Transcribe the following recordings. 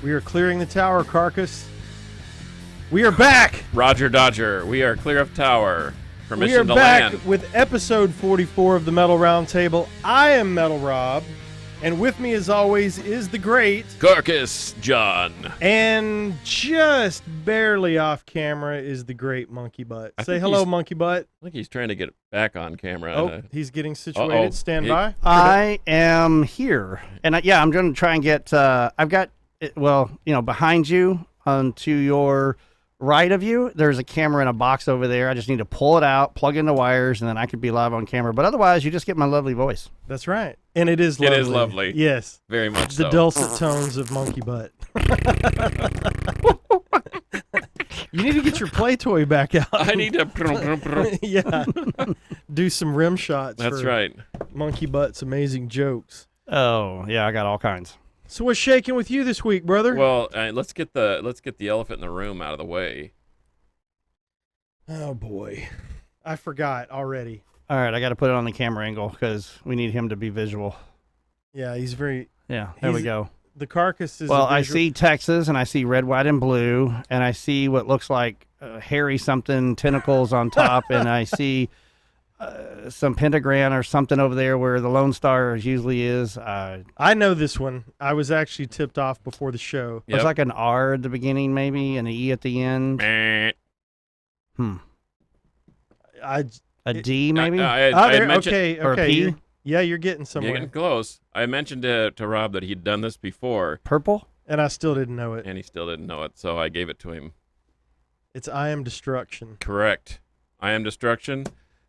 We are clearing the tower, Carcass. We are back. Roger Dodger, we are clear of tower. We are Permission to back land. with episode 44 of the Metal Roundtable. I am Metal Rob, and with me, as always, is the great Carcass John. and just barely off camera is the great Monkey Butt. I Say think hello, he's- Monkey Butt. I think he's trying to get back on camera. Oh, he's getting situated. Uh-oh. Stand He- by. I am here, and I'm going to try and get. I've got, behind you, to your right of you, there's a camera in a box over there. I just need to pull it out, plug in the wires, and then I could be live on camera. But otherwise, you just get my lovely voice. That's right. And it is It lovely. is lovely. Yes. Very much The so. dulcet tones of Monkey Butt. You need to get your play toy back out. I need to. Yeah. Do some rim shots. That's for right. Monkey Butt's amazing jokes. Oh yeah, I got all kinds. So what's shaking with you this week, brother? Well, let's get the elephant in the room out of the way. Oh boy. I forgot already. All right, I got to put it on the camera angle because we need him to be visual. Yeah, he's very Yeah, there we He's- go. the carcass is Well, a I visual- see Texas, and I see red, white, and blue, and I see what looks like hairy something, tentacles on top, and I see some pentagram or something over there where the Lone Star usually is. I know this one. I was actually tipped off before the show. There's like an R at the beginning, maybe, and an E at the end. Meh. I A D, maybe? I there- mentioned, okay, or a okay. P? You're getting You're somewhere. getting close. I mentioned to Rob that he'd done this before, Purple? And I still didn't know it. and he still didn't know it, so I gave it to him. It's I Am Destruction. Correct. I Am Destruction.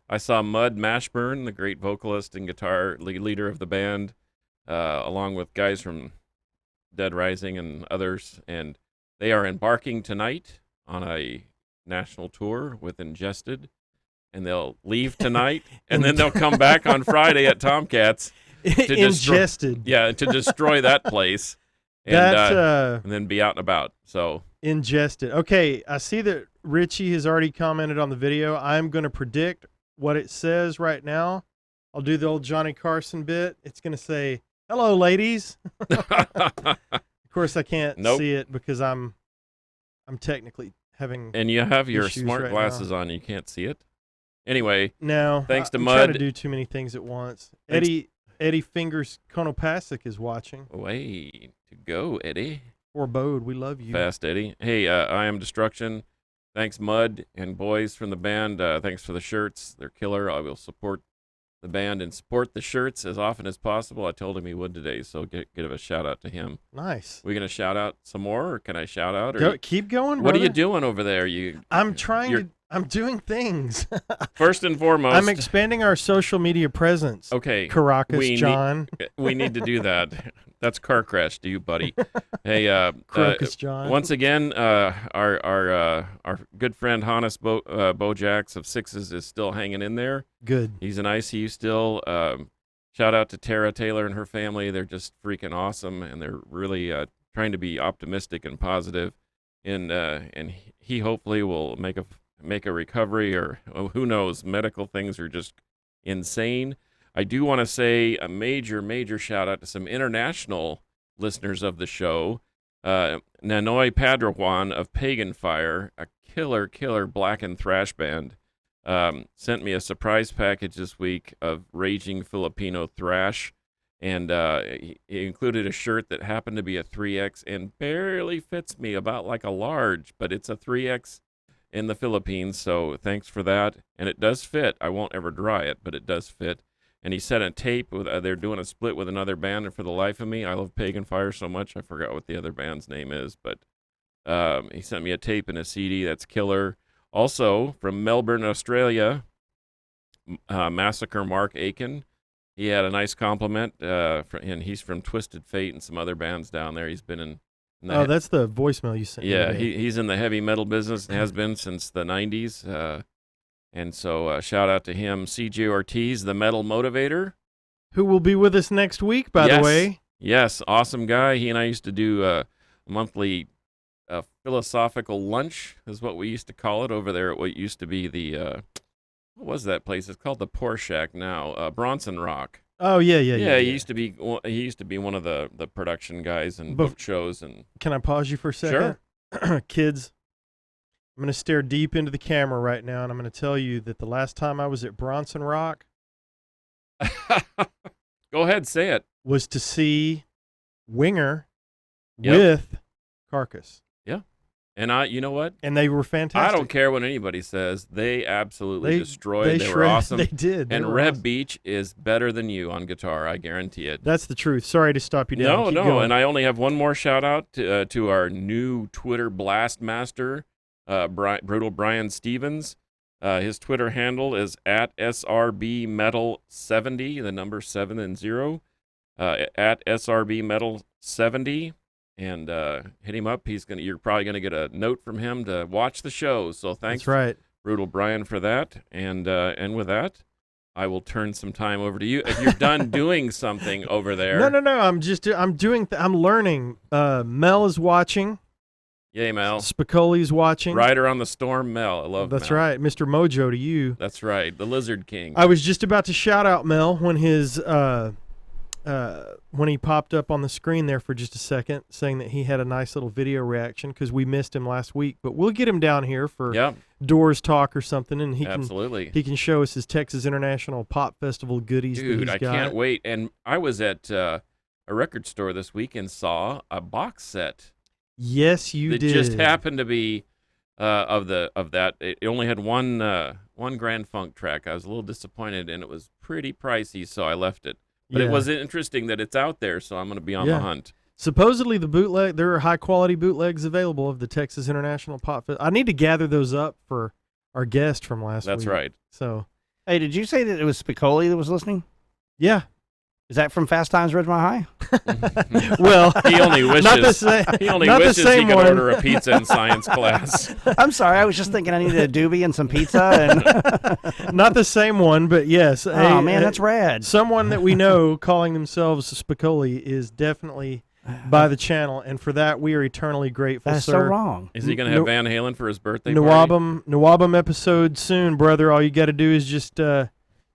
I saw Mud Mashburn, the great vocalist and guitar leader of the band, along with guys from Dead Rising and others, and they are embarking tonight on a national tour with Ingested, and they'll leave tonight, and then they'll come back on Friday at Tomcats, destroy- Ingested. to destroy that place, and, That's and then be out and about. So ingested. Okay, I see that Richie has already commented on the video. I'm going to predict what it says right now. I'll do the old Johnny Carson bit. It's going to say, "Hello, ladies." Of course, I can't Nope. see it because I'm technically having and you have your Issues smart right glasses on, you can't see it. Anyway, no. Thanks to I'm trying to Mud. do too many things at once. Thanks- Eddie Fingers Konopasek is watching. way to go, Eddie. Or Bode, we love you. Fast Eddie. Hey, I Am Destruction. Thanks, Mud and boys from the band. Thanks for the shirts. They're killer. I will support the band and support the shirts as often as possible. I told him he would today, so give a shout out to him. Nice. We gonna shout out some more, or can I shout out? Or Go, keep going. what are you brother. doing over there? I'm trying you're- to. I'm doing things. First and foremost. I'm expanding our social media presence. okay. Caracas, we need- John. We need to do that. That's car crash to you, buddy. Hey, Crocus, John. once again, our good friend Hannes Bojax of Sixes is still hanging in there. Good. He's in ICU still. Shout out to Tara Taylor and her family. They're just freaking awesome, and they're really trying to be optimistic and positive. And he hopefully will make a recovery, or who knows? Medical things are just insane. I do want to say a major shout out to some international listeners of the show. Nanoi Padrawan of Pagan Fire, a killer black and thrash band, sent me a surprise package this week of raging Filipino thrash, and he included a shirt that happened to be a 3X and barely fits me, about like a large, but it's a 3X in the Philippines, so thanks for that. And it does fit. I won't ever dry it, but it does fit. And he sent a tape with they're doing a split with another band, and for the life of me, I love Pagan Fire so much I forgot what the other band's name is, but he sent me a tape and a CD that's killer. Also from Melbourne, Australia, Massacre Mark Aiken. He had a nice compliment, and he's from Twisted Fate and some other bands down there. He's been in the Oh, that's the voicemail you sent. me yeah, today. he's in the heavy metal business and has been since the 90s. And so shout out to him. CJ Ortiz, the metal motivator. Who will be with us next week, by the Yes. way. Yes, awesome guy. He and I used to do a monthly philosophical lunch, is what we used to call it over there at what used to be the, what was that place? It's called the Poor Shack now, Bronson Rock. Oh yeah, yeah, Yeah, yeah. he used to be one of the production guys and Bef- booked shows and Can I pause you for a second? Sure. Kids, I'm going to stare deep into the camera right now, and I'm going to tell you that the last time I was at Bronson Rock Go ahead, say it. was to see Winger Yep. with Carcass. And you know what? And they were fantastic. I don't care what anybody says. They absolutely destroyed. They were shredded. awesome. They did. They And were Reb awesome. Beach is better than you on guitar. I guarantee it. That's the truth. Sorry to stop you down. No, Keep no. going. And I only have one more shout out to our new Twitter blast master, Brutal Brian Stevens. His Twitter handle is at SRBmetal70, the number 7 and 0, at SRBmetal70. And hit him up. You're probably gonna get a note from him to watch the show. So thanks, That's right. Brutal Brian, for that. And with that, I will turn some time over to you. If you're done doing something over there, No. I'm learning. Mel is watching. Yay, Mel. Spicoli's watching. Rider on the Storm, Mel. I love That's Mel. right, Mr. Mojo to you. That's right. The Lizard King. I was just about to shout out Mel when when he popped up on the screen there for just a second, saying that he had a nice little video reaction because we missed him last week. But we'll get him down here for Yep, Doors Talk or something, and absolutely. he can show us his Texas International Pop Festival goodies. Dude, that I he's got. can't wait. And I was at a record store this week and saw a box set Yes, you that did. just happened to be of that. It only had one Grand Funk track. I was a little disappointed, and it was pretty pricey, so I left it. But Yeah. it was interesting that it's out there, so I'm going to be on Yeah. the hunt. Supposedly there are high quality bootlegs available of the Texas International Pop Festival. I need to gather those up for our guest from last week. That's right. So Hey, did you say that it was Spicoli that was listening? yeah. Is that from Fast Times Ridgemont High? Well, He only wishes. not the same. He only not the wishes he same could one. order a pizza in science class. I'm sorry, I was just thinking I needed a doobie and some pizza. And Not the same one, but yes. oh man, that's rad. Someone that we know calling themselves Spicoli is definitely by the channel, and for that we are eternally grateful, That's so sir. wrong. Is he going to have Van Halen for his birthday party? Nawabum episode soon, brother. All you got to do is just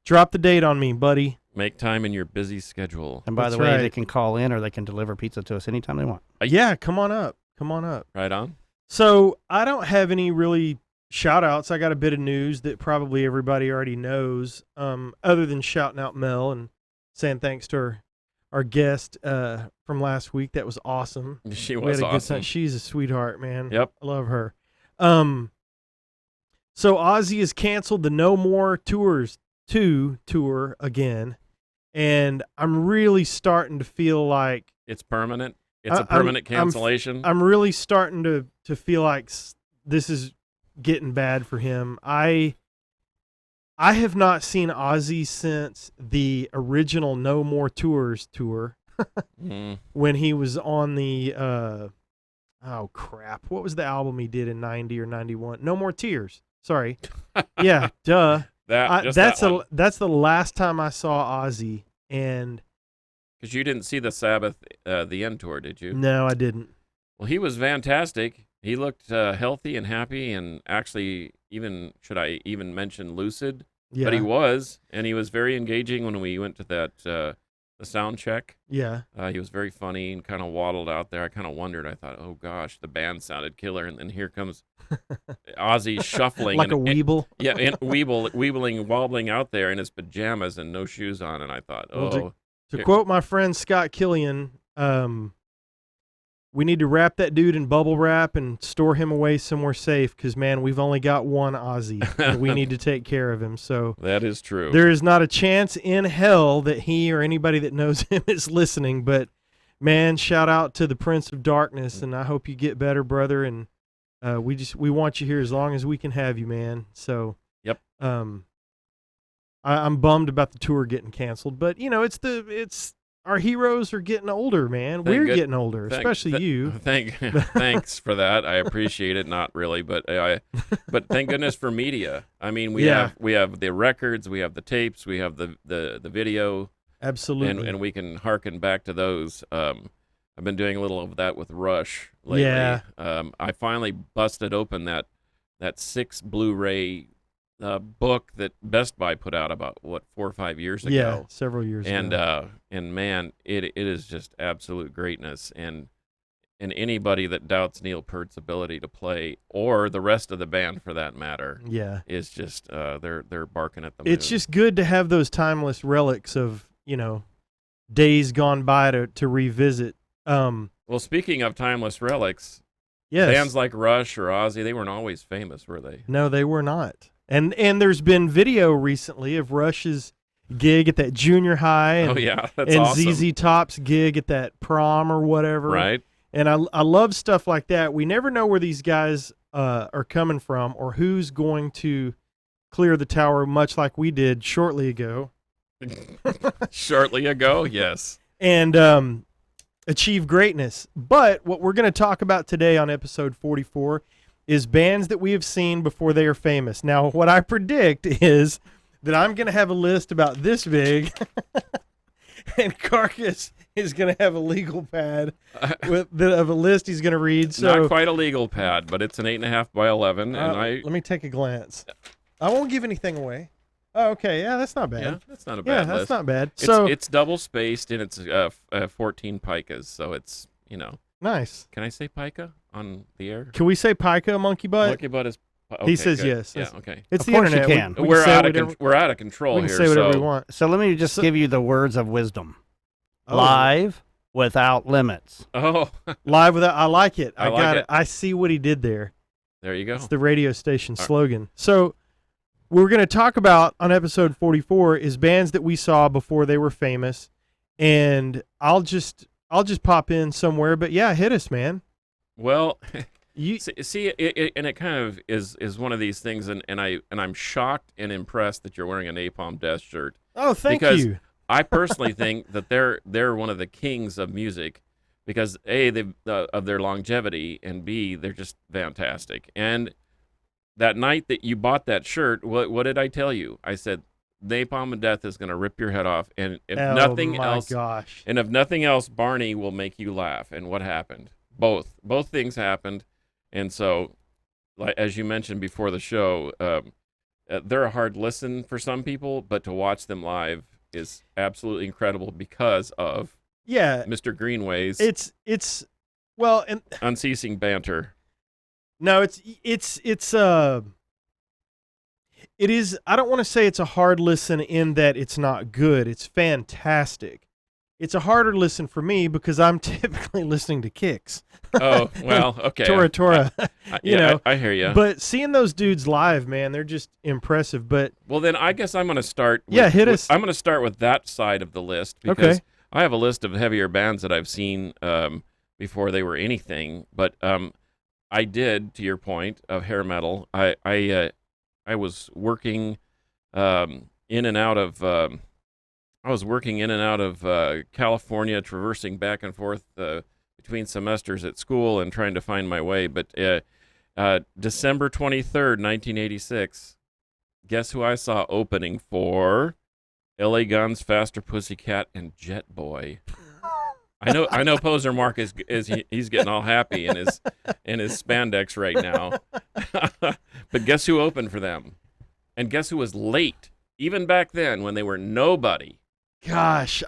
drop the date on me, buddy. Make time in your busy schedule. And by That's the way, right. they can call in or they can deliver pizza to us anytime they want. Yeah, come on up. Come on up. Right on. So I don't have any really shout outs. I got a bit of news that probably everybody already knows, other than shouting out Mel and saying thanks to our guest from last week. That was awesome. She We was had a good awesome. time. She's a sweetheart, man. Yep. I love her. So Ozzy has canceled the No More Tours 2 tour again, and I'm really starting to feel like It's permanent. It's a I'm- permanent cancellation. I'm really starting to feel like this is getting bad for him. I have not seen Ozzy since the original No More Tours tour Mm. when he was on the oh crap, what was the album he did in 90 or 91? No More Tears. Sorry. Yeah, duh. That's the last time I saw Ozzy, and because you didn't see the Sabbath, the end tour, did you? no, I didn't. Well, he was fantastic. He looked healthy and happy, and actually, should I even mention lucid? Yeah. But he was, and he was very engaging when we went to that the sound check. Yeah. He was very funny and kind of waddled out there. I kind of wondered. I thought, oh gosh, the band sounded killer, and then here comes Ozzy shuffling Like a weeble. Yeah, and weebling, wobbling out there in his pajamas and no shoes on, and I thought, Well, oh, To Here. quote my friend Scott Killian, we need to wrap that dude in bubble wrap and store him away somewhere safe because, man, we've only got one Ozzy. And we need to take care of him. So that is true. there is not a chance in hell that he or anybody that knows him is listening. But, man, shout out to the Prince of Darkness, and I hope you get better, brother. And we want you here as long as we can have you, man. So, Yep. I'm bummed about the tour getting canceled, but you know, it's our heroes are getting older, man. We're getting older, especially you. Thanks for that. I appreciate it. Not really, but but thank goodness for media. I mean, we Yeah. have the records, we have the tapes, we have the video, Absolutely. and we can harken back to those. I've been doing a little of that with Rush lately. Yeah. I finally busted open that 6 Blu-ray book that Best Buy put out about 4 or 5 years ago. Yeah, several years ago. And man, it is just absolute greatness. And anybody that doubts Neil Peart's ability to play, or the rest of the band for that matter, Yeah. is just they're barking at the moon. It's just good to have those timeless relics of, days gone by to revisit. Well, speaking of timeless relics, Yes. bands like Rush or Ozzy, they weren't always famous, were they? No, they were not. And there's been video recently of Rush's gig at that junior high and, Oh yeah, that's and awesome. ZZ Top's gig at that prom or whatever. Right? And I love stuff like that. We never know where these guys are coming from or who's going to clear the tower, much like we did shortly ago. Shortly ago, yes. And achieve greatness. But what we're going to talk about today on episode 44 is bands that we have seen before they are famous. Now, what I predict is that I'm going to have a list about this big, and Carcass is going to have a legal pad of a list he's going to read. So, Not quite a legal pad, but it's an 8.5 by 11, and let me take a glance. I won't give anything away. Oh, okay. Yeah, that's not bad. yeah, that's not a Yeah, bad that's list. not bad. It's, So it's double spaced, and it's 14 picas, so it's nice. Can I say pica on the air? Can we say pica, monkey butt? Monkey butt is. He Okay, says good. yes. Yeah. That's- Okay. It's Of the course you internet. can. We're say out of whatever- we're out of control we can here. say whatever so we want. So let me just So- give you the words of wisdom. Oh. Live without limits. Oh, Live without. I like it. I like got it. I see what he did there. there you go. It's the radio station All right. slogan. So we're going to talk about on episode 44 is bands that we saw before they were famous, and I'll just pop in somewhere. But yeah, hit us, man. Well, You see, and it kind of is one of these things, and I'm shocked and impressed that you're wearing a Napalm Death shirt. oh, thank because you. I personally think that they're one of the kings of music because A, they of their longevity, and B, they're just fantastic. And that night that you bought that shirt, what did I tell you? I said Napalm Death is going to rip your head off, and if Oh nothing my else, gosh. and if nothing else, Barney will make you laugh. And what happened? Both things happened, and so, like as you mentioned before the show, they're a hard listen for some people, but to watch them live is absolutely incredible because of Yeah, Mr. Greenway's it's well, and unceasing banter. no, it is. I don't want to say it's a hard listen in that it's not good. It's fantastic. It's a harder listen for me because I'm typically listening to Kicks. Oh, well, okay. Tora. you know. I hear you. But seeing those dudes live, man, they're just impressive. But Well, then I guess I'm going to start. Yeah, hit us. I'm going to start with that side of the list because Okay. I have a list of heavier bands that I've seen before they were anything. But I did, to your point of hair metal. I was working in and out of. I was working in and out of California, traversing back and forth between semesters at school and trying to find my way. But December 23rd, 1986, guess who I saw opening for LA Guns, Faster Pussycat, and Jet Boy? I know Poser Mark he's getting all happy in his spandex right now. But guess who opened for them? And guess who was late? Even back then when they were nobody. gosh,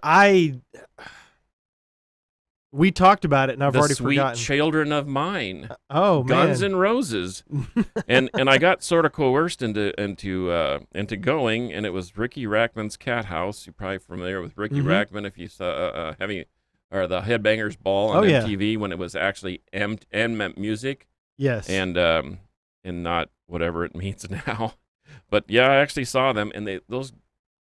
we talked about it and I've The already Sweet forgotten. Children of Mine. Oh Guns man. N' Roses, and I got sort of coerced into going, and it was Ricky Rackman's Cat House. You're probably familiar with Ricky Mhm. Rackman if you saw the Headbangers Ball on Oh, yeah. MTV when it was actually M Music Yes. and not whatever it means now. But yeah, I actually saw them, and those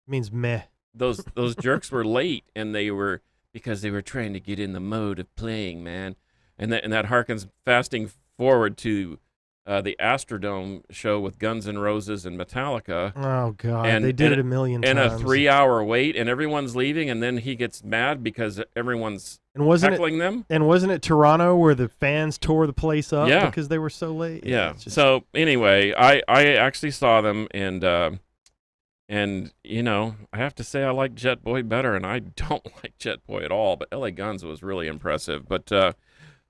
means meh. those jerks were late, and they were because they were trying to get in the mode of playing, man. And that harkens fasting forward to the Astrodome show with Guns N' Roses and Metallica, Oh god, And- they did and- it a million and times. a 3-hour wait, and everyone's leaving, and then he gets mad because everyone's and wasn't it heckling them. Toronto where the fans tore the place up Yeah. because they were so late? Yeah. it's just- So anyway, I actually saw them, and I have to say I like Jet Boy better, and I don't like Jet Boy at all. But LA Guns was really impressive. But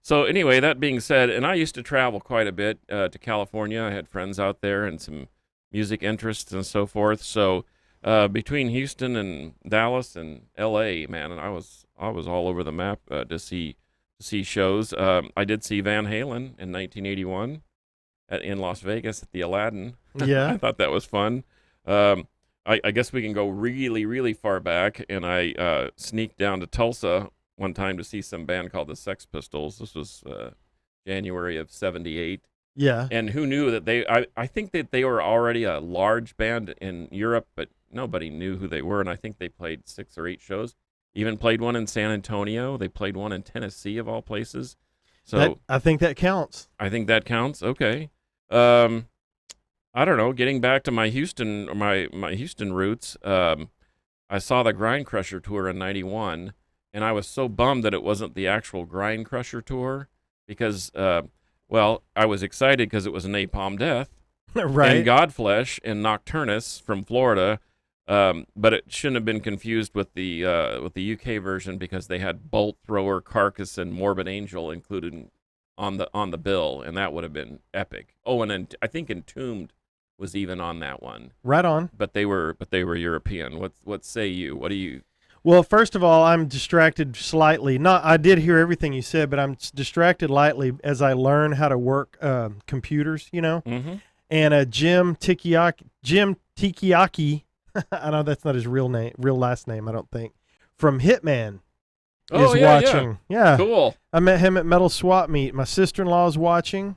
so anyway, that being said, and I used to travel quite a bit to California. I had friends out there and some music interests and so forth. So between Houston and Dallas and L.A., man, and I was all over the map to see shows. I did see Van Halen in 1981 in Las Vegas at the Aladdin. Yeah. I thought that was fun. I guess we can go really, really far back, and I sneaked down to Tulsa one time to see some band called the Sex Pistols. This was January of '78. Yeah. And who knew that I think that they were already a large band in Europe, but nobody knew who they were. And I think they played 6 or 8 shows. Even played one in San Antonio. They played one in Tennessee, of all places. So I think that counts. I think that counts. Okay. I don't know. Getting back to my Houston roots, I saw the Grind Crusher tour in '91, and I was so bummed that it wasn't the actual Grind Crusher tour because, well, I was excited because it was Napalm Death Right. and Godflesh and Nocturnus from Florida, but it shouldn't have been confused with the UK version because they had Bolt Thrower, Carcass, and Morbid Angel included on the bill, and that would have been epic. Oh, and then I think Entombed was even on that one, Right on. but they were European. What say you? What do you? Well, first of all, I'm distracted slightly. I did hear everything you said, but I'm distracted lightly as I learn how to work computers, Mm-hmm. And Jim Tikiaki, I know that's not his real last name, I don't think, from Hitman Oh, is yeah, watching. Yeah. Cool. I met him at Metal Swap Meet. My sister-in-law is watching.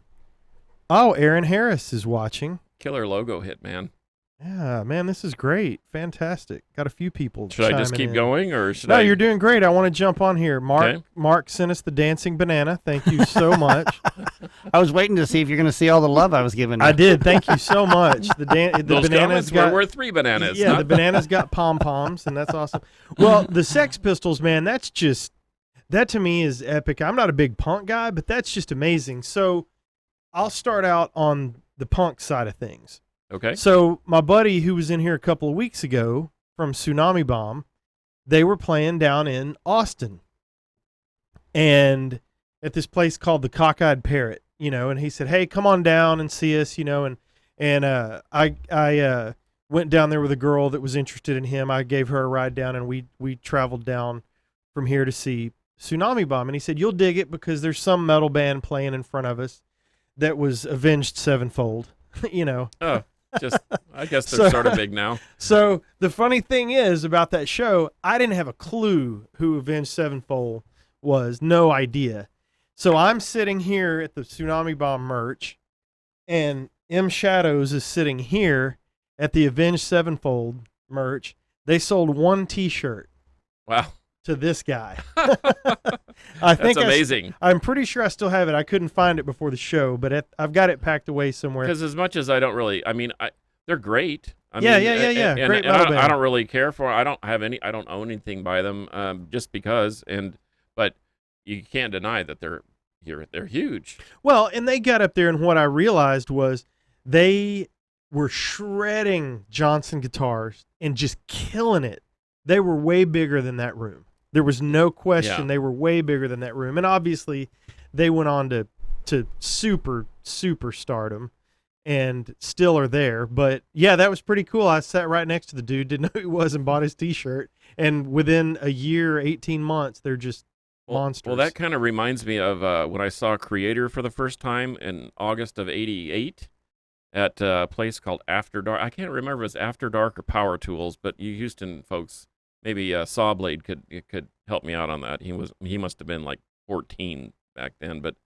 Oh, Aaron Harris is watching. Killer logo hit, man. Yeah, man, this is great. Fantastic. Got a few people. Should I just chiming keep in. going, or should No, I? you're doing great. I want to jump on here. Okay. Mark sent us the dancing banana. Thank you so much. I was waiting to see if you're going to see all the love I was giving you. I did. Thank you so much. The Those banana's comments got were worth 3 bananas. yeah, not- the banana's got pom poms, and that's awesome. Well, the Sex Pistols, man, that to me is epic. I'm not a big punk guy, but that's just amazing. So I'll start out on the punk side of things. Okay. So my buddy who was in here a couple of weeks ago from Tsunami Bomb, they were playing down in Austin, and at this place called the Cockeyed Parrot, and he said, "Hey, come on down and see us," and I went down there with a girl that was interested in him. I gave her a ride down, and we traveled down from here to see Tsunami Bomb, and he said, "You'll dig it because there's some metal band playing in front of us that was Avenged Sevenfold," Oh, I guess they're So- sort of big now. So the funny thing is about that show, I didn't have a clue who Avenged Sevenfold was. No idea. So I'm sitting here at the Tsunami Bomb merch, and M Shadows is sitting here at the Avenged Sevenfold merch. They sold 1 T-shirt Wow. to this guy. That's amazing. I'm pretty sure I still have it. I couldn't find it before the show, but I've got it packed away somewhere. Because as much as I don't really, they're great. Yeah. And Great I metal don't, band. I don't really care for. I don't own anything by them, just because. But you can't deny that they're huge. Well, and they got up there, and what I realized was they were shredding Johnson guitars and just killing it. They were way bigger than that room. There was no question. Yeah. They were way bigger than that room. And obviously, they went on to super stardom and still are there. But yeah, that was pretty cool. I sat right next to the dude, didn't know who he was, and bought his T-shirt. And within a year, 18 months, they're just monsters. Well, that kind of reminds me of when I saw Creator for the first time in August of '88 at a place called After Dark. I can't remember if it was After Dark or Power Tools, but you Houston folks, maybe Sawblade could help me out on that. He must have been like 14 back then, but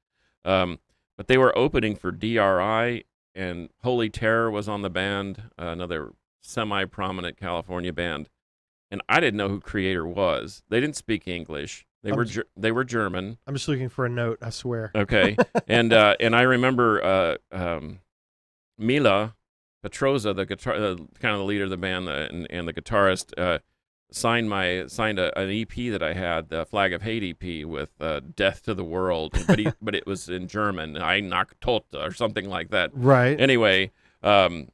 they were opening for DRI, and Holy Terror was on the band, another semi-prominent California band, and I didn't know who Creator was. They didn't speak English. They were German. I'm just looking for a note, I swear. Okay, and I remember Mila Petroza, the guitar, kind of the leader of the band, and the guitarist, signed an EP that I had, the Flag of Hate EP, with "Death to the World," but it was in German, "Ein nach Tote" or something like that. Right. Anyway, and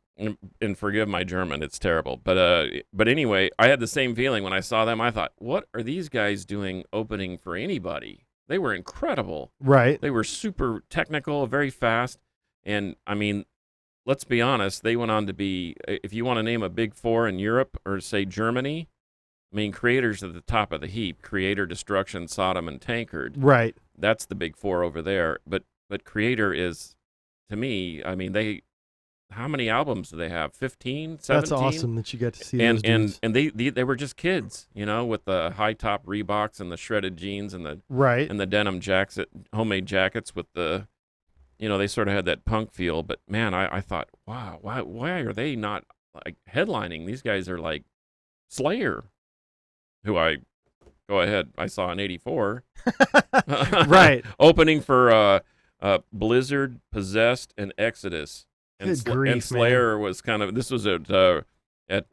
forgive my German, it's terrible. But anyway, I had the same feeling when I saw them. I thought, what are these guys doing opening for anybody? They were incredible. Right. They were super technical, very fast, and I mean, let's be honest, they went on to be, if you want to name a big four in Europe or say Germany, I mean, Creator's at the top of the heap. Creator, Destruction, Sodom, and Tankard. Right. That's the big four over there. But Creator is, to me, I mean, how many albums do they have? 15, 17? That's awesome that you got to see And those dudes. and they were just kids, with the high top Reeboks and the shredded jeans and the denim homemade jackets with the, they sort of had that punk feel. But man, I thought, wow, why are they not like headlining? These guys are like Slayer, who I saw in '84, Right. opening for Blizzard, Possessed, and Exodus. And, Good grief, and Slayer was this was at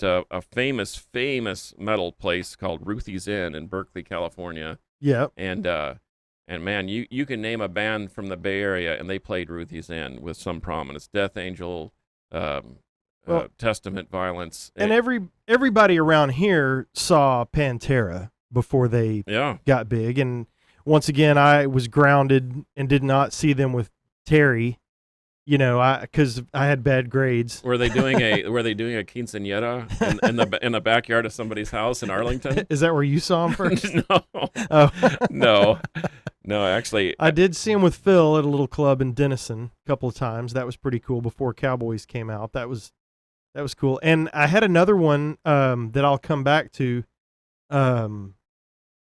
a famous metal place called Ruthie's Inn in Berkeley, California. Yep. And man, you can name a band from the Bay Area, and they played Ruthie's Inn with some prominence. Death Angel, Testament, Violence, And everybody around here saw Pantera before they got big. And once again, I was grounded and did not see them with Terry. Because I had bad grades. Were they doing a quinceañera in the backyard of somebody's house in Arlington? Is that where you saw him first? No. Oh. No, actually. I did see him with Phil at a little club in Denison a couple of times. That was pretty cool before Cowboys came out. That was cool. And I had another one that I'll come back to. Oh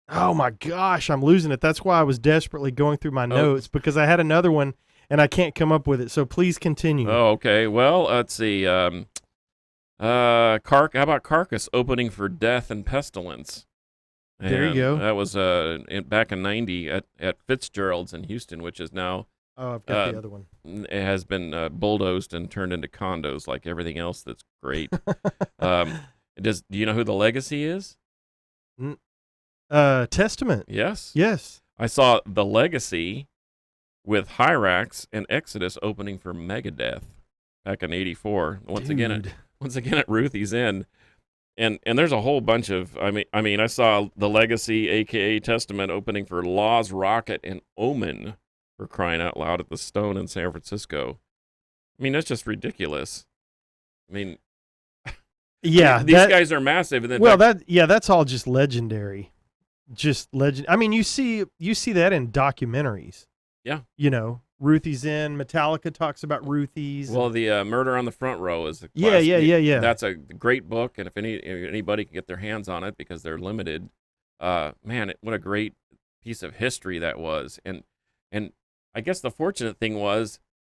my gosh, I'm losing it. That's why I was desperately going through my notes, because I had another one and I can't come up with it. So please continue. Oh, okay. Well, let's see. How about Carcass opening for Death and Pestilence? And there you go. That was back in '90 at Fitzgerald's in Houston, which is now. Oh, I've got the other one. It has been bulldozed and turned into condos like everything else that's great. Do you know who the Legacy is? Testament. Yes. Yes. I saw the Legacy with Hyrax and Exodus opening for Megadeth back in '84. Once again at Ruthie's Inn. And there's a whole bunch of I mean I saw the Legacy, aka Testament, opening for Law's Rocket and Omen, for crying out loud, at the Stone in San Francisco. I mean, that's just ridiculous. I mean, yeah, these guys are massive. And that's all just legendary. Just legend. I mean, you see that in documentaries. Yeah. Ruthie's Inn. Metallica talks about Ruthie's. Well, the Murder on the Front Row is the classic. Yeah. That's a great book, and if anybody can get their hands on it because they're limited, man, what a great piece of history that was. And I guess the fortunate thing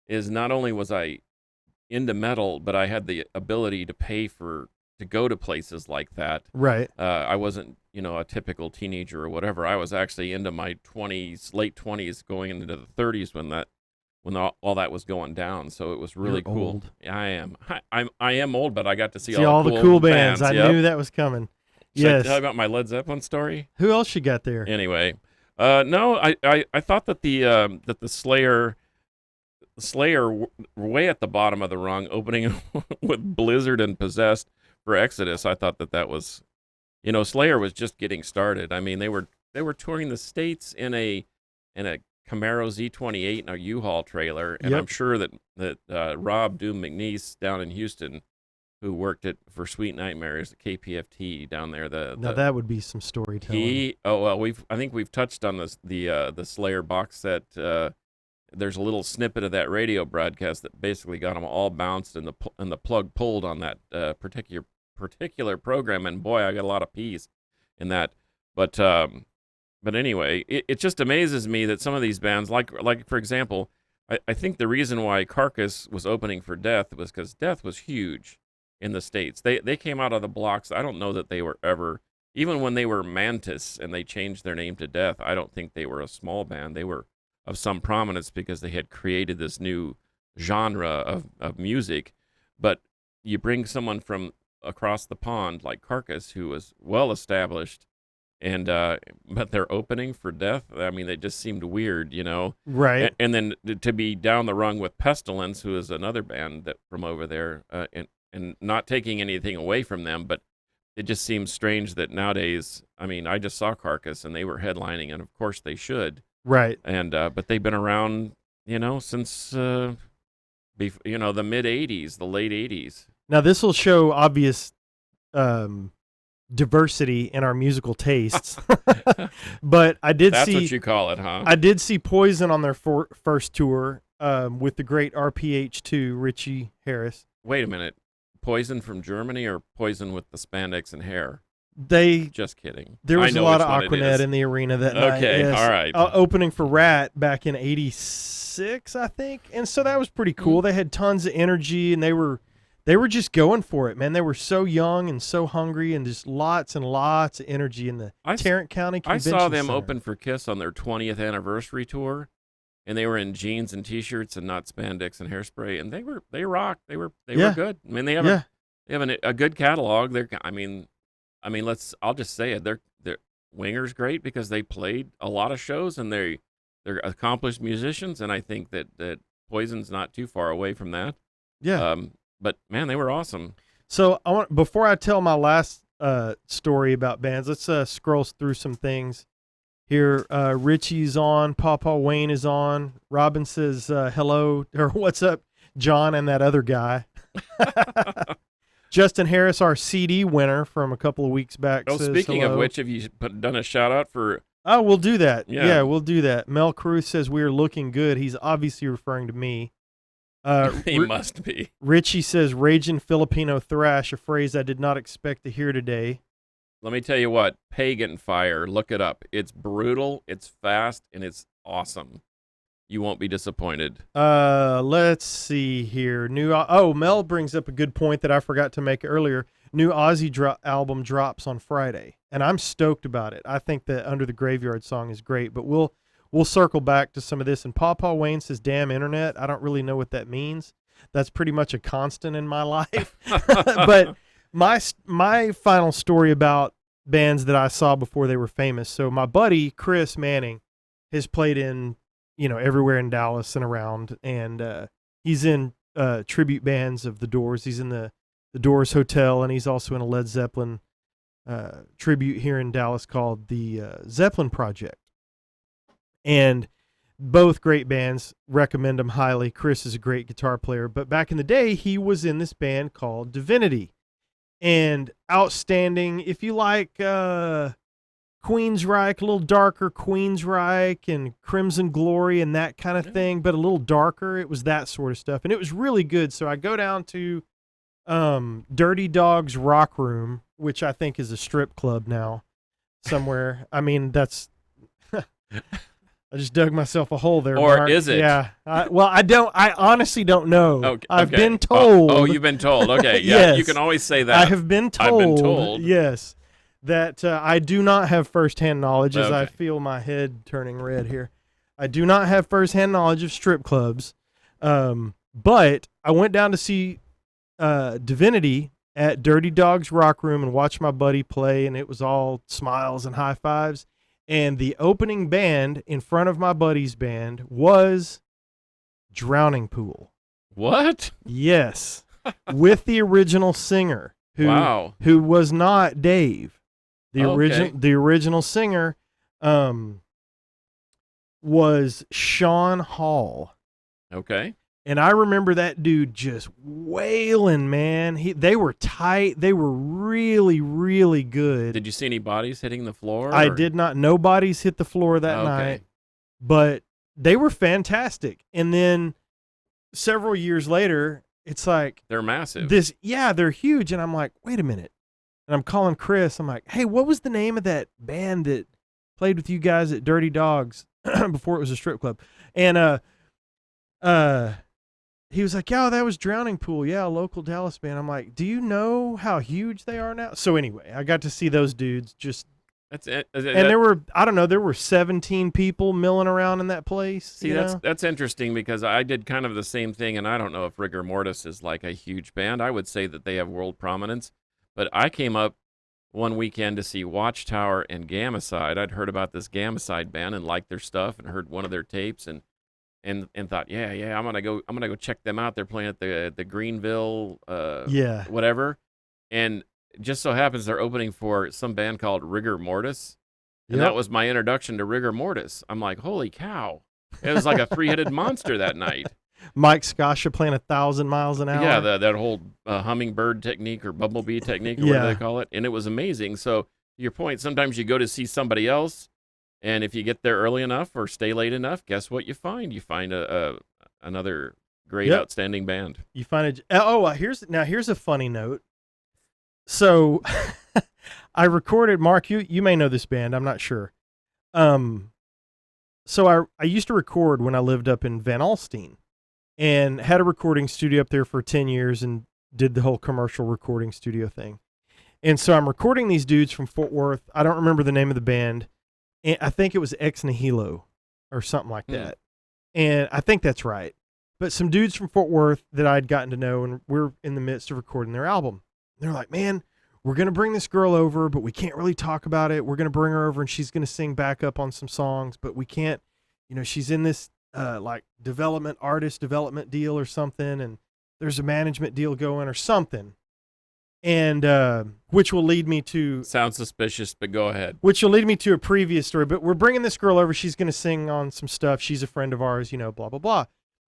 is not only was I into metal, but I had the ability to pay to go to places like that. Right. I wasn't, a typical teenager or whatever. I was actually into my late 20s, going into the 30s when all that was going down. So it was really cool. Old. I am. I am old, but I got to see all the cool bands. I Yep. knew that was coming. Should yes. I tell you about my Led Zeppelin story? Who else you got there? Anyway, no, I thought that the Slayer were way at the bottom of the rung, opening with Blizzard and Possessed for Exodus. I thought that was, Slayer was just getting started. I mean, they were touring the States in a Camaro Z28 and a U-Haul trailer, and Yep. I'm sure that Rob Doom McNeese down in Houston, who worked for Sweet Nightmares at KPFT down there, Now that would be some storytelling. I think we've touched on the Slayer box set. There's a little snippet of that radio broadcast that basically got them all bounced and the plug pulled on that particular program. And boy, I got a lot of peace in that. But anyway, it just amazes me that some of these bands, like for example, I think the reason why Carcass was opening for Death was because Death was huge in the States. They came out of the blocks. I don't know that they were ever, even when they were Mantis and they changed their name to Death, I don't think they were a small band. They were of some prominence because they had created this new genre of music. But you bring someone from across the pond like Carcass, who was well established, and but they're opening for Death. I mean, they just seemed weird, Right. And then to be down the rung with Pestilence, who is another band that from over there, and not taking anything away from them, but it just seems strange that nowadays. I mean, I just saw Carcass and they were headlining, and of course they should. Right. And but they've been around, since the mid '80s, the late '80s. Now this will show obvious diversity in our musical tastes. But I did That's see what you call it, huh? I did see Poison on their first tour with the great RPH2 Richie Harris. Wait a minute. Poison from Germany or Poison with the spandex and hair? They Just kidding. There I was a know lot of which one it Aquanet is. in the arena that night. Okay, yes. all right. Opening for Rat back in '86, I think, and so that was pretty cool. They had tons of energy, and they were just going for it, man. They were so young and so hungry, and just lots and lots of energy in the Tarrant County I Convention saw them Center. open for Kiss on their 20th anniversary tour, and they were in jeans and t-shirts and not spandex and hairspray, and they rocked. They were good. I mean, they have a good catalog. I'll just say it. They're Winger's great because they played a lot of shows and they're accomplished musicians, and I think that Poison's not too far away from that. Yeah. But man, they were awesome. So before I tell my last story about bands, let's scroll through some things here. Richie's on, Pawpaw Wayne is on. Robin says hello, or what's up, John, and that other guy. Justin Harris, our CD winner from a couple of weeks back. Oh, says speaking hello. of which, have you done a shout out for? Oh, we'll do that. Yeah. Yeah, we'll do that. Mel Cruz says we are looking good. He's obviously referring to me. He must be. Richie says Raging Filipino Thrash, a phrase I did not expect to hear today. Let me tell you what, Pagan Fire, look it up. It's brutal, it's fast, and it's awesome. You won't be disappointed. Let's see here. Mel brings up a good point that I forgot to make earlier. New Ozzy album drops on Friday, and I'm stoked about it. I think that Under the Graveyard song is great, but we'll circle back to some of this. And Pawpaw Wayne says, damn internet. I don't really know what that means. That's pretty much a constant in my life. But my final story about bands that I saw before they were famous. So my buddy, Chris Manning, has played in, everywhere in Dallas and around. And he's in tribute bands of The Doors. He's in the Doors Hotel, and he's also in a Led Zeppelin tribute here in Dallas called the Zeppelin Project. And both great bands, recommend them highly. Chris is a great guitar player, but back in the day, he was in this band called Divinity. And outstanding, if you like Queensryche, a little darker Queensryche and Crimson Glory and that kind of thing, but a little darker, it was that sort of stuff. And it was really good. So I go down to Dirty Dog's Rock Room, which I think is a strip club now somewhere. I mean, that's... I just dug myself a hole there. Or Mark. is it? Yeah. I honestly don't know. Okay. I've been told. Oh, you've been told. Okay. Yeah. Yes. You can always say that. I have been told. I've been told. Yes. That I do not have firsthand knowledge as I Okay. feel my head turning red here. I do not have firsthand knowledge of strip clubs. But I went down to see Divinity at Dirty Dog's Rock Room and watched my buddy play, and it was all smiles and high fives. And the opening band in front of my buddy's band was Drowning Pool. What? Yes. With the original singer Wow. who was not Dave. The Okay. original singer was Sean Hall. Okay. And I remember that dude just wailing, man. They were tight. They were really, really good. Did you see any bodies hitting the floor? I or- did not. Nobody's hit the floor that Okay. night, but they were fantastic. And then several years later, it's like They're massive. they're huge. And I'm like, wait a minute. And I'm calling Chris. I'm like, hey, what was the name of that band that played with you guys at Dirty Dogs before it was a strip club? And he was like, yeah, that was Drowning Pool. Yeah, a local Dallas band. I'm like, do you know how huge they are now? So anyway, I got to see those dudes just, That's it. and there were 17 people milling around in that place. See, you know? that's interesting because I did kind of the same thing, and I don't know if Rigor Mortis is like a huge band. I would say that they have world prominence, but I came up one weekend to see Watchtower and Gamacide. I'd heard about this Gamacide band and liked their stuff and heard one of their tapes and thought, yeah, I'm gonna go check them out. They're playing at the Greenville, Yeah. whatever, and it just so happens they're opening for some band called Rigor Mortis. And Yep. that was my introduction to Rigor Mortis. I'm like, holy cow. It was like a three-headed monster that night. Mike Scascia playing 1,000 miles an hour. Yeah, that whole hummingbird technique or bumblebee technique, or whatever they call it, and it was amazing. So, to your point, sometimes you go to see somebody else, and if you get there early enough or stay late enough, guess what you find? You find another great, outstanding band. You find it. Here's a funny note. So, I recorded Mark. You may know this band. I'm not sure. So I used to record when I lived up in Van Alstyne, and had a recording studio up there for 10 years and did the whole commercial recording studio thing. And so I'm recording these dudes from Fort Worth. I don't remember the name of the band. And I think it was Ex Nihilo or something like that. And I think that's right. But some dudes from Fort Worth that I'd gotten to know, and we're in the midst of recording their album. They're like, man, we're going to bring this girl over, but we can't really talk about it. We're going to bring her over and she's going to sing backup on some songs, but we can't, she's in this like artist development deal or something. And there's a management deal going or something. And which will lead me to... Sounds suspicious, but go ahead. Which will lead me to a previous story. But we're bringing this girl over. She's going to sing on some stuff. She's a friend of ours, blah, blah, blah.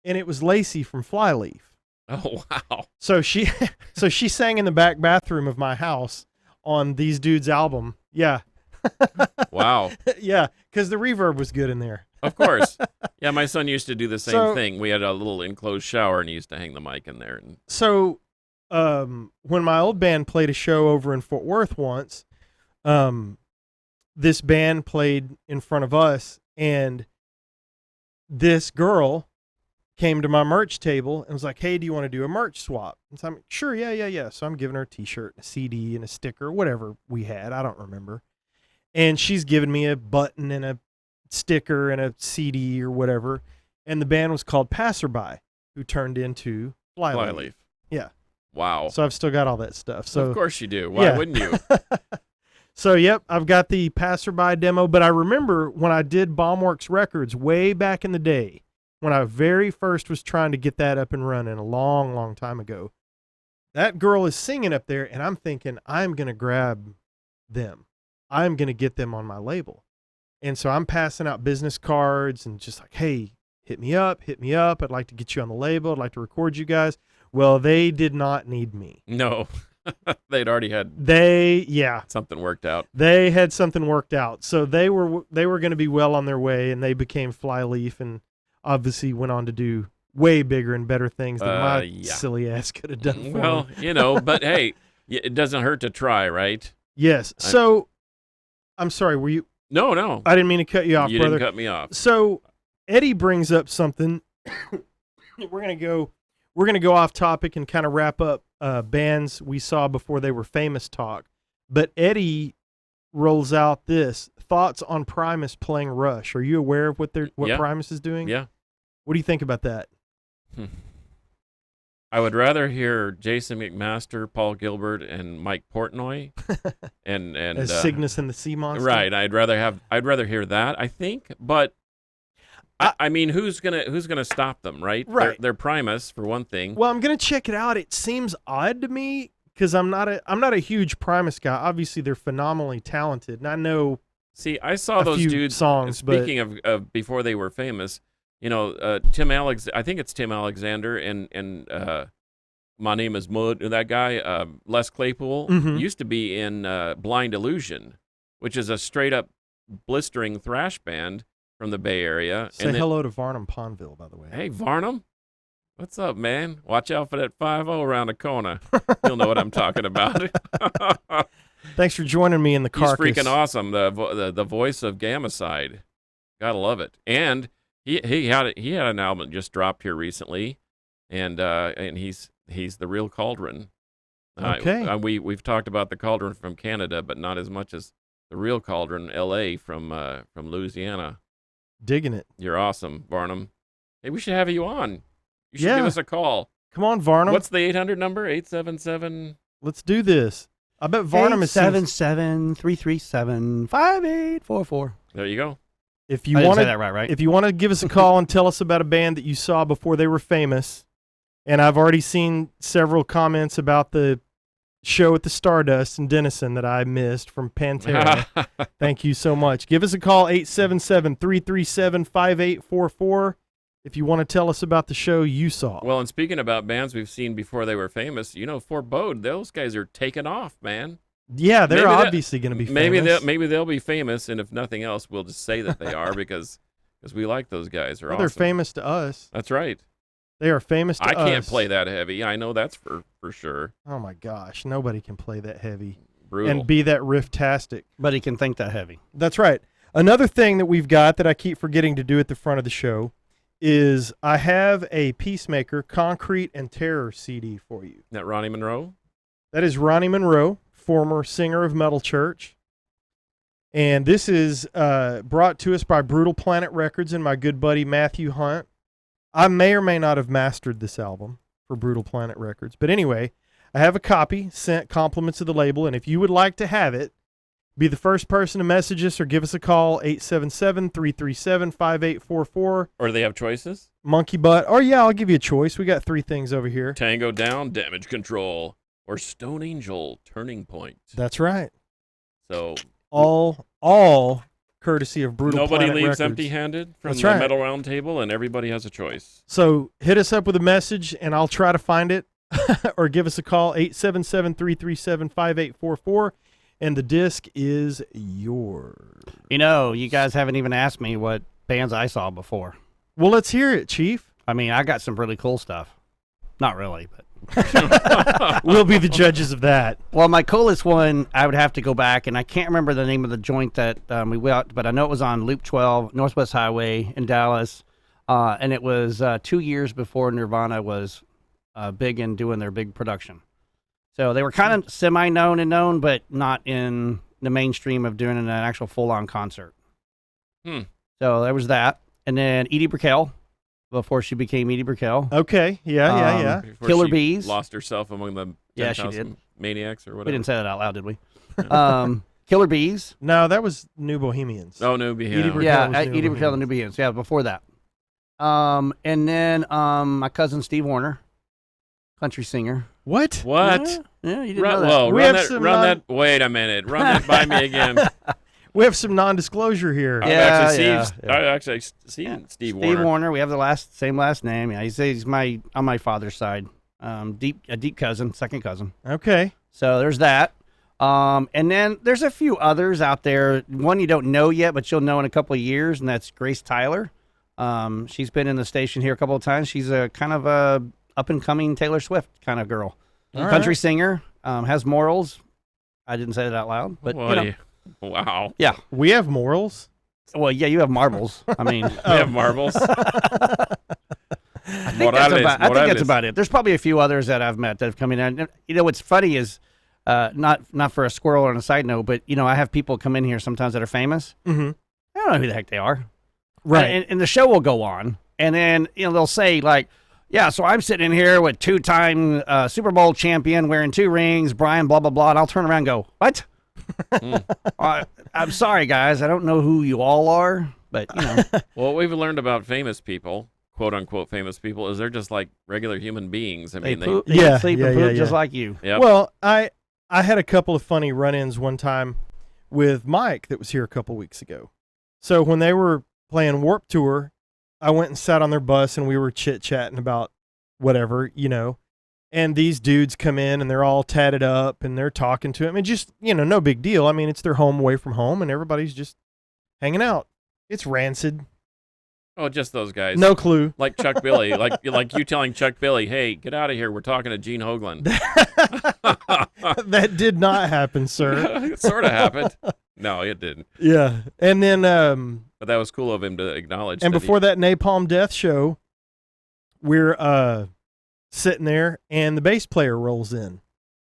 And it was Lacey from Flyleaf. Oh, wow. So she sang in the back bathroom of my house on these dudes' album. Yeah. Wow. Yeah, because the reverb was good in there. Of course. Yeah, my son used to do the same thing. We had a little enclosed shower, and he used to hang the mic in there. And so... when my old band played a show over in Fort Worth once, this band played in front of us, and this girl came to my merch table and was like, hey, do you want to do a merch swap? And so I'm like, sure, yeah. So I'm giving her a t-shirt, and a CD, and a sticker, whatever we had. I don't remember. And she's giving me a button and a sticker and a CD or whatever. And the band was called Passerby, who turned into Flyleaf. Yeah. Wow. So I've still got all that stuff. So of course you do. Why wouldn't you? So, yep, I've got the Passerby demo, but I remember when I did Bombworks Records way back in the day, when I very first was trying to get that up and running a long, long time ago, that girl is singing up there, and I'm thinking, I'm going to grab them. I'm going to get them on my label. And so I'm passing out business cards and just like, hey, hit me up. I'd like to get you on the label. I'd like to record you guys. Well, they did not need me. No. They'd already had something worked out. They had something worked out. So they were going to be well on their way, and they became Flyleaf, and obviously went on to do way bigger and better things than my silly ass could have done. Well, but hey, it doesn't hurt to try, right? Yes. So I'm sorry, were you? No. I didn't mean to cut you off, you brother. Didn't cut me off. So Eddie brings up something. We're going to go off topic and kind of wrap up bands we saw before they were famous talk. But Eddie rolls out this thoughts on Primus playing Rush. Are you aware of what Primus is doing? Yeah. What do you think about that? I would rather hear Jason McMaster, Paul Gilbert, and Mike Portnoy, and as Cygnus and the Sea Monster. Right. I'd rather hear that, I think, but. I mean, who's gonna stop them, right? Right. They're Primus for one thing. Well, I'm gonna check it out. It seems odd to me because I'm not a huge Primus guy. Obviously, they're phenomenally talented, and I know. See, I saw those dudes. Songs. Speaking of before they were famous, Tim I think it's Tim Alexander and My Name Is Mud. That guy, Les Claypool, used to be in Blind Illusion, which is a straight up blistering thrash band from the Bay Area. Say hello to Varnum Ponville, by the way. Hey, Varnum. What's up, man? Watch out for that 5-0 around the corner. You'll know what I'm talking about. Thanks for joining me in the carcass. He's freaking awesome. The voice of Gamacide. Gotta love it. And he had an album that just dropped here recently, and he's the real Cauldron. Okay. We've talked about the Cauldron from Canada, but not as much as the real Cauldron, L.A. from Louisiana. Digging it. You're awesome, Varnum. Hey, we should have you on. You should give us a call. Come on, Varnum. What's the 800 number? 877. Let's do this. I bet Varnum is 877-337-5844. There you go. If you want to say that right? If you want to give us a call and tell us about a band that you saw before they were famous, and I've already seen several comments about the show at the Stardust in Denison that I missed from Pantera. Thank you so much. Give us a call, 877-337-5844. if you want to tell us about the show you saw. Well, and speaking about bands we've seen before they were famous, Forebode, those guys are taking off, man. yeah, they're maybe obviously going to be famous. Maybe they'll be famous, and if nothing else, we'll just say that they are because we like those guys. Well, they're famous to us. That's right. They are famous to us. I can't play that heavy. I know that's for sure. Oh my gosh, nobody can play that heavy Brutal. and be that riff-tastic. But he can think that heavy. That's right. Another thing that we've got that I keep forgetting to do at the front of the show is I have a Peacemaker Concrete and Terror CD for you. That Ronnie Monroe? That is Ronnie Monroe, former singer of Metal Church. And this is brought to us by Brutal Planet Records and my good buddy Matthew Hunt. I may or may not have mastered this album for Brutal Planet Records. But anyway, I have a copy, sent compliments of the label. And if you would like to have it, be the first person to message us or give us a call, 877-337-5844. Or do they have choices? Monkey Butt. Or yeah, I'll give you a choice. We got 3 things over here. Tango Down, Damage Control, or Stone Angel, Turning Point. That's right. So All courtesy of Brutal nobody Planet leaves Records. empty-handed from That's the right. Metal Round Table, and everybody has a choice. So hit us up with a message, and I'll try to find it, or give us a call, 877-337-5844, and the disc is yours. You guys haven't even asked me what bands I saw before. Well, let's hear it, Chief. I mean, I got some really cool stuff. Not really, but. We'll be the judges of that. Well, my coolest one, I would have to go back, and I can't remember the name of the joint that we went, but I know it was on Loop 12, Northwest Highway in Dallas, and it was 2 years before Nirvana was big in doing their big production. So they were kind of semi-known and known, but not in the mainstream of doing an actual full-on concert. So there was that. And then Edie Brickell, before she became Edie Brickell. Okay. Yeah. Before Killer she Bees. lost herself among the Yeah, she 10,000 did. maniacs or We whatever. didn't say that out loud, did we? Killer Bees. No, that was New Bohemians. Oh, no, yeah. Edie Brickell Yeah, was New Edie Brickell, the New Bohemians. Bohemians. Yeah, before that. And then my cousin Steve Warner, country singer. What? What? Yeah, you didn't know that. Whoa, We run have that, some run non- that. Wait a minute. Run that by me again. We have some non-disclosure here. Yeah. I've actually seen Steve Warner. Steve Warner. We have the same last name. Yeah, he's on my father's side. A deep cousin, second cousin. Okay. So there's that. And then there's a few others out there. One you don't know yet, but you'll know in a couple of years, and that's Grace Tyler. She's been in the station here a couple of times. She's a kind of a up-and-coming Taylor Swift kind of girl. All Country right. singer, has morals. I didn't say that out loud, but Wow. yeah. We have morals. Well, yeah, you have marbles. I mean, We have marbles. I think that's about it. There's probably a few others that I've met that have come in. And, what's funny is, not for a squirrel on a side note, but, I have people come in here sometimes that are famous. Mm-hmm. I don't know who the heck they are. Right. And the show will go on. And then, they'll say, like, yeah, so I'm sitting in here with 2-time Super Bowl champion wearing 2 rings, Brian, blah, blah, blah. And I'll turn around and go, what? I'm sorry, guys. I don't know who you all are, but, Well, what we've learned about famous people, quote unquote famous people, is they're just like regular human beings. I they mean, poop, Yeah, sleep yeah, and poop yeah, just yeah. like you. Yep. Well, I had a couple of funny run-ins one time with Mike that was here a couple weeks ago. So when they were playing Warped Tour, I went and sat on their bus and we were chit-chatting about whatever, and these dudes come in and they're all tatted up and they're talking to him and just, no big deal. I mean, it's their home away from home and everybody's just hanging out. It's rancid. Oh, just those guys. No clue. Like Chuck Billy, like you telling Chuck Billy, "Hey, get out of here. We're talking to Gene Hoglan." That did not happen, sir. It sort of happened. No, it didn't. Yeah. And then But that was cool of him to acknowledge. and that before that Napalm Death show, we're sitting there and the bass player rolls in.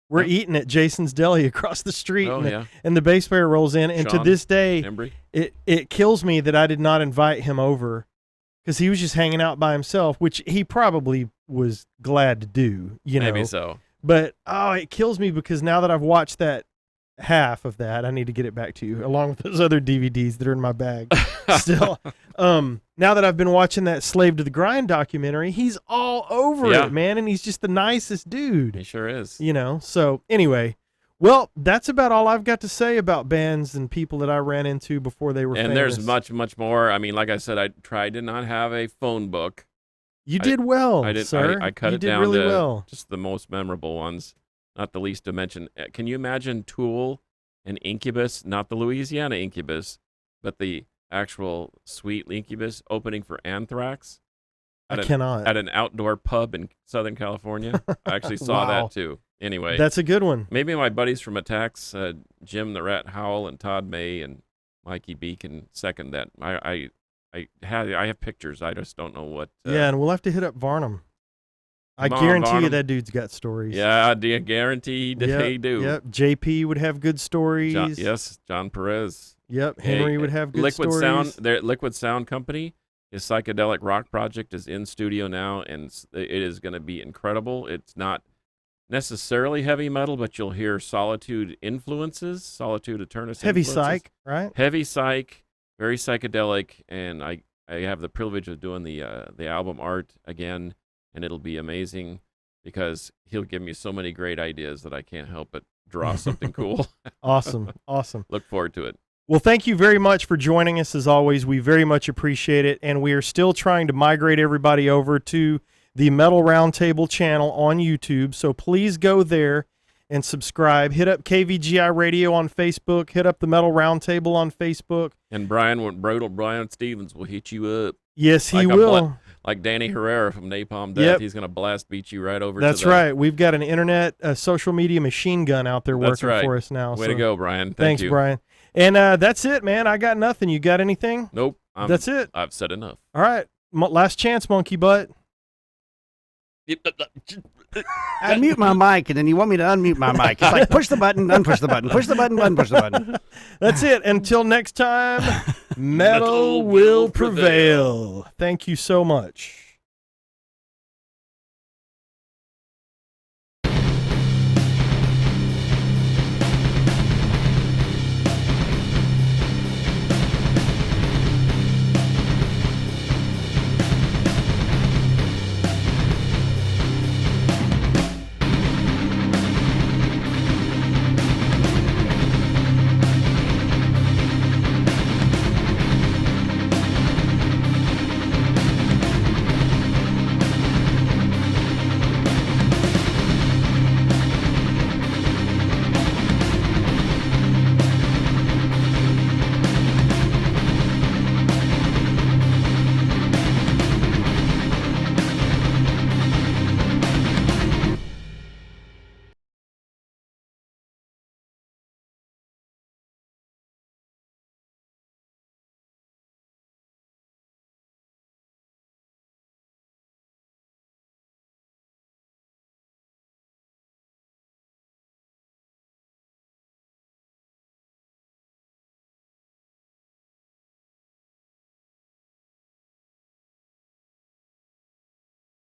We're Yep. eating at Jason's Deli across the street, Oh, and, yeah. and the bass player rolls in. And to Sean this day, Embry. it kills me that I did not invite him over because he was just hanging out by himself, which he probably was glad to do, Maybe so. But it kills me because now that I've watched that half of that, I need to get it back to you along with those other DVDs that are in my bag still. Now that I've been watching that Slave to the Grind documentary, he's all over Yeah. it, man, and he's just the nicest dude. He sure is. So anyway, Well, that's about all I've got to say about bands and people that I ran into before they were And famous. there's much, much more. I mean, like I said, I tried to not have a phone book. You did well, I did. sir. I cut you it did down really to well. just the most memorable ones, not the least to mention. Can you imagine Tool and Incubus, not the Louisiana Incubus, but the actual Sweet Incubus opening for Anthrax? I cannot. At an outdoor pub in Southern California. I actually saw Wow. that too. Anyway, That's a good one. maybe my buddies from Attacks, Jim the Rat Howell and Todd May and Mikey B can second that. I have pictures. I just don't know what. Yeah, and we'll have to hit up Varnum. I Come on, guarantee you Varnum. that dude's got stories. Yeah, I guarantee they do. Yep. JP would have good stories. John Perez. Yep. Henry would have good Liquid stories. Sound. Their Liquid Sound Company, his psychedelic rock project is in studio now, and it is going to be incredible. It's not necessarily heavy metal, but you'll hear Solitude influences, Solitude Eternus Heavy influences. psych, right? Heavy psych, very psychedelic, and I have the privilege of doing the album art again, and it'll be amazing because he'll give me so many great ideas that I can't help but draw something cool. Awesome. Awesome. Look forward to it. Well, thank you very much for joining us as always. We very much appreciate it. And we are still trying to migrate everybody over to the Metal Roundtable channel on YouTube. So please go there and subscribe. Hit up KVGI Radio on Facebook. Hit up the Metal Roundtable on Facebook. And Brian Stevens will hit you up. Yes, he Like a will. Like Danny Herrera from Napalm Death. Yep. He's going to blast beat you right over That's to the... right. We've got an internet social media machine gun out there That's working right. for us now. Way so to go, Brian. Thanks, you. Brian. And that's it, man. I got nothing. You got anything? Nope. That's it. I've said enough. All right. Last chance, monkey butt. I mute my mic, and then you want me to unmute my mic. It's like push the button, unpush the button, push the button, unpush the button. That's it. Until next time, metal will prevail. Thank you so much.